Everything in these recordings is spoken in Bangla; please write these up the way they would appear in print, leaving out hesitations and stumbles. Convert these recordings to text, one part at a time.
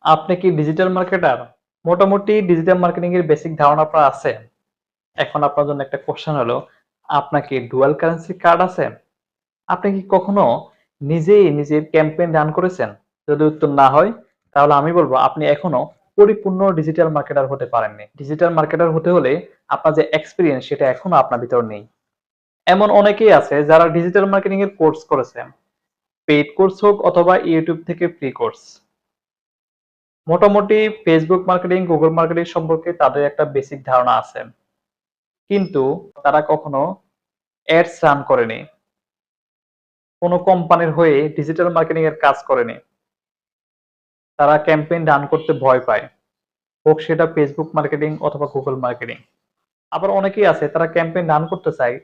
আপনি কি ডিজিটাল মার্কেটার? মোটামুটি ডিজিটাল মার্কেটিং এর বেসিক ধারণা আপনার আছে? এখন আপনার জন্য একটা কোশ্চেন হলো, আপনার কি ডুয়াল কারেন্সি কার্ড আছে? আপনি কি কখনো নিজেই নিজের ক্যাম্পেইন রান করেছেন? যদি উত্তর না হয়, তাহলে আমি বলবো আপনি এখনো পরিপূর্ণ ডিজিটাল মার্কেটার হতে পারেননি। ডিজিটাল মার্কেটার হতে হলে আপনার যে এক্সপেরিয়েন্স সেটা এখনো আপনার ভিতর নেই। এমন অনেকেই আছে যারা ডিজিটাল মার্কেটিং এর কোর্স করেছেন। পেইড কোর্স হোক অথবা ইউটিউব থেকে ফ্রি কোর্স। মোটামুটি ফেসবুক মার্কেটিং, গুগল মার্কেটিং সম্পর্কে তাদের একটা বেসিক ধারণা আছে। কিন্তু তারা কখনো অ্যাডস রান করেনি। কোনো কোম্পানির হয়ে ডিজিটাল মার্কেটিং এর কাজ করেনি। তারা ক্যাম্পেইন রান করতে ভয় পায়। হোক সেটা ফেসবুক মার্কেটিং অথবা গুগল মার্কেটিং। আবার অনেকেই আছে তারা ক্যাম্পেইন রান করতে চায়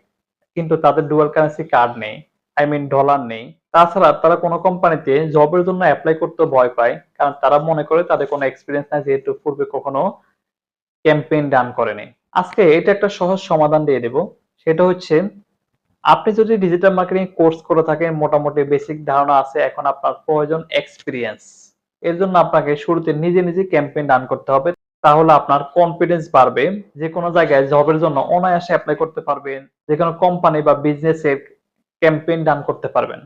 কিন্তু তাদের ডুয়াল কারেন্সি কার্ড নেই। আই মিন ডলার নেই। তাছাড়া তারা কোনো কোম্পানিতে জবের জন্য এপ্লাই করতে ভয় পায়। কারণ তারা মনে করে তাদের কোনো এক্সপেরিয়েন্স নাই যেহেতু পূর্বে কখনো ক্যাম্পেইন রান করেনি। আজকে এটা একটা সহজ সমাধান দিয়ে দেব। সেটা হচ্ছে আপনি যদি ডিজিটাল মার্কেটিং কোর্স করে থাকেন মোটামুটি বেসিক ধারণা আছে এখন আপনার প্রয়োজন এক্সপিরিয়েন্স। এর জন্য আপনাকে শুরুতে নিজে নিজে ক্যাম্পেইন রান করতে হবে। তাহলে আপনার কনফিডেন্স বাড়বে। যে কোনো জায়গায় জবের জন্য অনায়াসে এপ্লাই করতে পারবেন। যে কোনো কোম্পানি বা বিজনেসের ক্যাম্পেইন রান করতে পারবেন।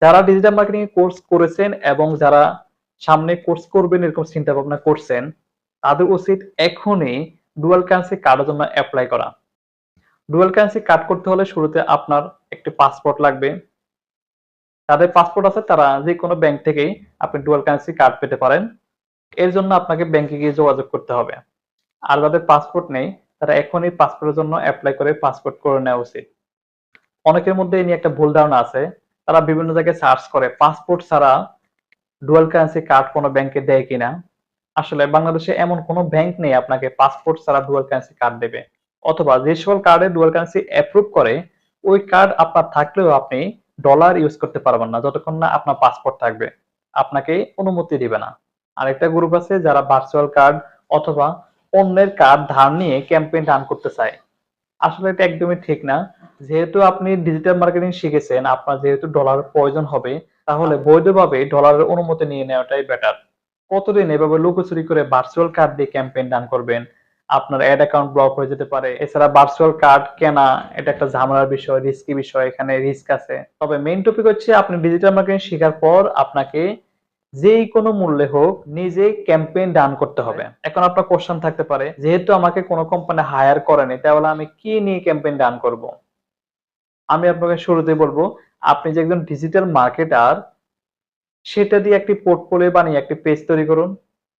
যারা ডিজিটাল মার্কেটিং কোর্স করেছেন এবং যারা সামনে কোর্স করবেন এরকম চিন্তা ভাবনা করছেন তাদের উচিত এখনই ডুয়াল কারেন্সি কার্ডের জন্য অ্যাপ্লাই করা। ডুয়াল কারেন্সি কার্ড করতে হলে শুরুতে আপনার একটি পাসপোর্ট লাগবে। যাদের পাসপোর্ট আছে তারা যে কোনো ব্যাংক থেকেই আপনি ডুয়াল কারেন্সি কার্ড পেতে পারেন। এর জন্য আপনাকে ব্যাংকে গিয়ে যোগাযোগ করতে হবে। আর যাদের পাসপোর্ট নেই তারা এখনই পাসপোর্টের জন্য অ্যাপ্লাই করে পাসপোর্ট করে নেওয়া উচিত। অনেকের মধ্যে এই নিয়ে একটা ভুল ধারণা আছে। তারা বিভিন্ন জায়গায় সার্চ করে পাসপোর্ট ছাড়া ডুয়াল কারেন্সি কার্ড কোনো ব্যাংকে দেয় কিনা। আসলে বাংলাদেশে এমন কোনো ব্যাংক নেই আপনাকে পাসপোর্ট ছাড়া ডুয়াল কারেন্সি কার্ড দেবে। অথবা যে সকল কার্ডে ডুয়াল কারেন্সি অ্যাপ্রুভ করে ওই কার্ড আপনার থাকলেও আপনি ডলার ইউজ করতে পারবেন না যতক্ষণ না আপনার পাসপোর্ট থাকবে। আপনাকে অনুমতি দিবে না। আরেকটা গ্রুপ আছে যারা ভার্চুয়াল কার্ড অথবা অন্যের কার্ড ধার নিয়ে ক্যাম্পেইন রান করতে চায়। আসলে এটা একদমই ঠিক না। যেহেতু আপনি ডিজিটাল মার্কেটিং শিখেছেন, আপনার যেহেতু ডলার প্রয়োজন হবে, তাহলে বৈধভাবে ডলারের অনুমতি নিয়ে নেওয়াটাই বেটার। কতদিন এভাবে লুকোচুরি করে ভার্চুয়াল কার্ড দিয়ে ক্যাম্পেইন রান করবেন? আপনার অ্যাড অ্যাকাউন্ট ব্লক হয়ে যেতে পারে। এছাড়া ভার্চুয়াল কার্ড কেনা এটা একটা ঝামেলার বিষয়, রিস্কি বিষয়, এখানে রিস্ক আছে। তবে মেইন টপিক হচ্ছে আপনি ডিজিটাল মার্কেটিং শেখার পর আপনাকে যেই কোনো মূল্যে হোক নিজে ক্যাম্পেইন রান করতে হবে। এখন আপনার কোশ্চেন থাকতে পারে যেহেতু আমাকে কোনো কোম্পানি হায়ার করেনি তাহলে আমি কি নিয়ে ক্যাম্পেইন রান করব? আমি আপনাকে শুরুতেই বলবো আপনি যে একজন ডিজিটাল মার্কেটার সেটা দিয়ে একটি পোর্টফোলিও বানিয়ে একটি পেজ তৈরি করুন।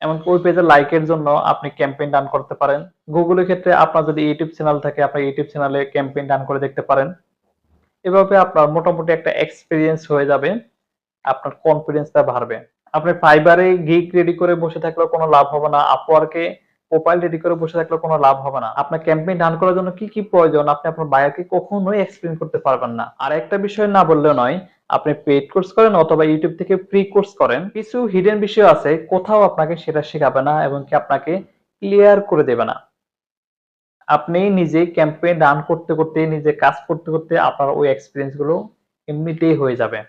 এমনকি ওই পেজের লাইকের জন্য আপনি ক্যাম্পেইন রান করতে পারেন। গুগলের ক্ষেত্রে আপনার যদি ইউটিউব চ্যানেল থাকে আপনি ইউটিউব চ্যানেলে ক্যাম্পেইন রান করে দেখতে পারেন। এভাবে আপনার মোটামুটি একটা এক্সপেরিয়েন্স হয়ে যাবে। আপনার কনফিডেন্সটা বাড়বে। আপনি ফাইবারে গিগ রেডি করে বসে থাকলেও কোনো লাভ হবে না। আপওয়ার্কে প্রোফাইল রেডি করে বসে থাকলেও কোনো লাভ হবে না। আপনার ক্যাম্পেইন রান করার জন্য কি কি প্রয়োজন আপনি আপনার বায়ারকে কখনোই এক্সপ্লেইন করতে পারবেন না। আর একটা বিষয় না বললেও নয়, আপনি পেইড কোর্স করেন অথবা ইউটিউব থেকে ফ্রি কোর্স করেন, কিছু হিডেন বিষয় আছে কোথাও আপনাকে সেটা শেখাবে না এবং কি আপনাকে ক্লিয়ার করে দেবে না। আপনি নিজে ক্যাম্পেইন রান করতে করতে নিজে কাজ করতে করতে আপনার ওই এক্সপিরিয়েন্স গুলো এমনিতেই হয়ে যাবে।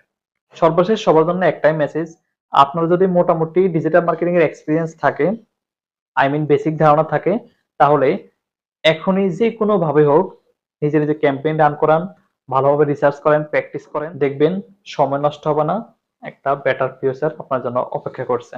সর্বশেষ সবার জন্য একটাই মেসেজ, আপনার যদি মোটামুটি ডিজিটাল মার্কেটিং এর এক্সপিরিয়েন্স থাকে, আই মিন বেসিক ধারণা থাকে, তাহলে এখনই যে কোনো ভাবে হোক নিজে নিজে ক্যাম্পেইন রান করান, ভালোভাবে রিসার্চ করেন, প্র্যাকটিস করেন, দেখবেন সময় নষ্ট হবে না, একটা বেটার ফিউচার আপনার জন্য অপেক্ষা করছে।